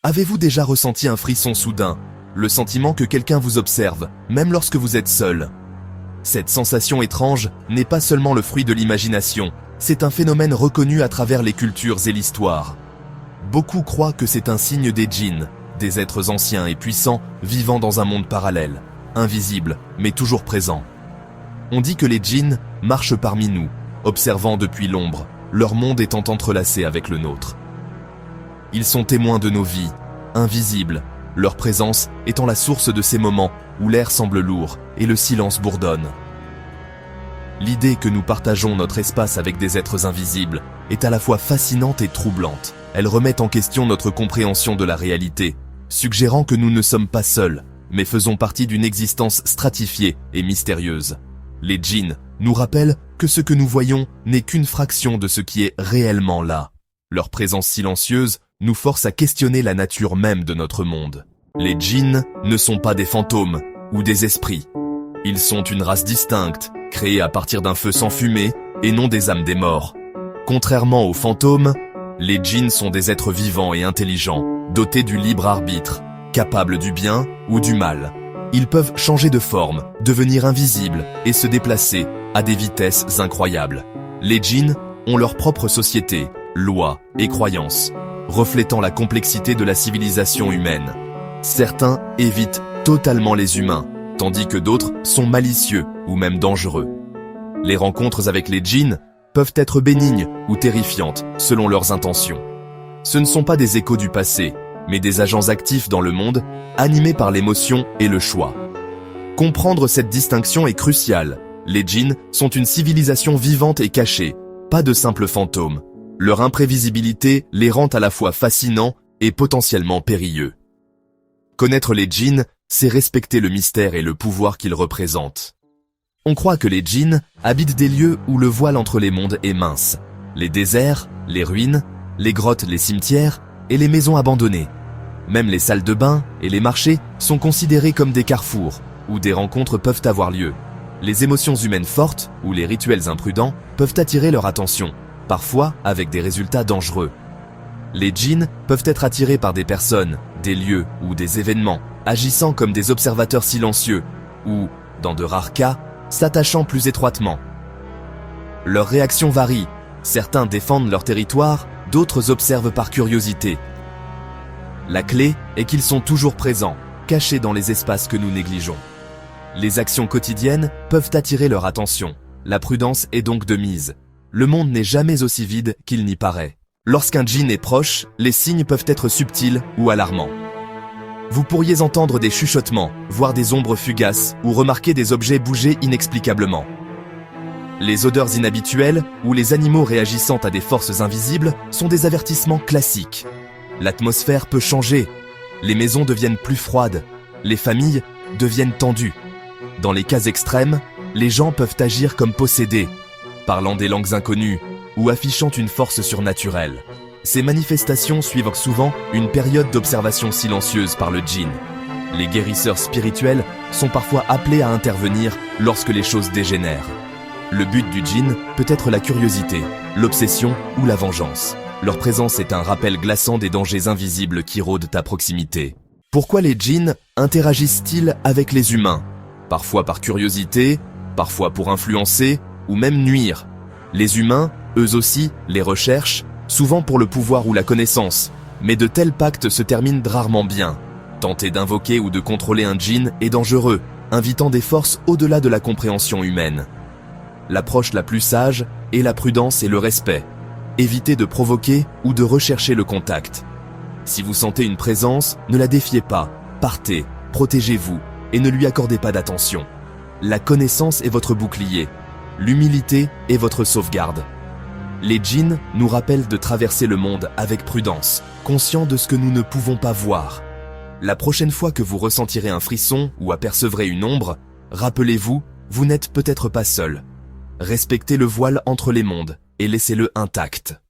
Avez-vous déjà ressenti un frisson soudain, le sentiment que quelqu'un vous observe, même lorsque vous êtes seul? Cette sensation étrange n'est pas seulement le fruit de l'imagination, c'est un phénomène reconnu à travers les cultures et l'histoire. Beaucoup croient que c'est un signe des djinns, des êtres anciens et puissants vivant dans un monde parallèle, invisible mais toujours présent. On dit que les djinns marchent parmi nous, observant depuis l'ombre, leur monde étant entrelacé avec le nôtre. Ils sont témoins de nos vies, invisibles, leur présence étant la source de ces moments où l'air semble lourd et le silence bourdonne. L'idée que nous partageons notre espace avec des êtres invisibles est à la fois fascinante et troublante. Elle remet en question notre compréhension de la réalité, suggérant que nous ne sommes pas seuls, mais faisons partie d'une existence stratifiée et mystérieuse. Les djinns nous rappellent que ce que nous voyons n'est qu'une fraction de ce qui est réellement là. Leur présence silencieuse nous force à questionner la nature même de notre monde. Les djinns ne sont pas des fantômes ou des esprits. Ils sont une race distincte, créée à partir d'un feu sans fumée et non des âmes des morts. Contrairement aux fantômes, les djinns sont des êtres vivants et intelligents, dotés du libre arbitre, capables du bien ou du mal. Ils peuvent changer de forme, devenir invisibles et se déplacer à des vitesses incroyables. Les djinns ont leur propre société, lois et croyances, reflétant la complexité de la civilisation humaine. Certains évitent totalement les humains, tandis que d'autres sont malicieux ou même dangereux. Les rencontres avec les djinns peuvent être bénignes ou terrifiantes selon leurs intentions. Ce ne sont pas des échos du passé, mais des agents actifs dans le monde, animés par l'émotion et le choix. Comprendre cette distinction est crucial. Les djinns sont une civilisation vivante et cachée, pas de simples fantômes. Leur imprévisibilité les rend à la fois fascinants et potentiellement périlleux. Connaître les djinns, c'est respecter le mystère et le pouvoir qu'ils représentent. On croit que les djinns habitent des lieux où le voile entre les mondes est mince. Les déserts, les ruines, les grottes, les cimetières et les maisons abandonnées. Même les salles de bain et les marchés sont considérés comme des carrefours où des rencontres peuvent avoir lieu. Les émotions humaines fortes ou les rituels imprudents peuvent attirer leur attention, parfois avec des résultats dangereux. Les djinns peuvent être attirés par des personnes, des lieux ou des événements, agissant comme des observateurs silencieux ou, dans de rares cas, s'attachant plus étroitement. Leurs réactions varient, certains défendent leur territoire, d'autres observent par curiosité. La clé est qu'ils sont toujours présents, cachés dans les espaces que nous négligeons. Les actions quotidiennes peuvent attirer leur attention, la prudence est donc de mise. Le monde n'est jamais aussi vide qu'il n'y paraît. Lorsqu'un djinn est proche, les signes peuvent être subtils ou alarmants. Vous pourriez entendre des chuchotements, voir des ombres fugaces ou remarquer des objets bouger inexplicablement. Les odeurs inhabituelles ou les animaux réagissant à des forces invisibles sont des avertissements classiques. L'atmosphère peut changer, les maisons deviennent plus froides, les familles deviennent tendues. Dans les cas extrêmes, les gens peuvent agir comme possédés, parlant des langues inconnues ou affichant une force surnaturelle. Ces manifestations suivent souvent une période d'observation silencieuse par le djinn. Les guérisseurs spirituels sont parfois appelés à intervenir lorsque les choses dégénèrent. Le but du djinn peut être la curiosité, l'obsession ou la vengeance. Leur présence est un rappel glaçant des dangers invisibles qui rôdent à proximité. Pourquoi les djinns interagissent-ils avec les humains? Parfois par curiosité, parfois pour influencer ou même nuire. Les humains, eux aussi, les recherchent, souvent pour le pouvoir ou la connaissance, mais de tels pactes se terminent rarement bien. Tenter d'invoquer ou de contrôler un djinn est dangereux, invitant des forces au-delà de la compréhension humaine. L'approche la plus sage est la prudence et le respect. Évitez de provoquer ou de rechercher le contact. Si vous sentez une présence, ne la défiez pas, partez, protégez-vous et ne lui accordez pas d'attention. La connaissance est votre bouclier, l'humilité est votre sauvegarde. Les djinns nous rappellent de traverser le monde avec prudence, conscients de ce que nous ne pouvons pas voir. La prochaine fois que vous ressentirez un frisson ou apercevrez une ombre, rappelez-vous, vous n'êtes peut-être pas seul. Respectez le voile entre les mondes et laissez-le intact.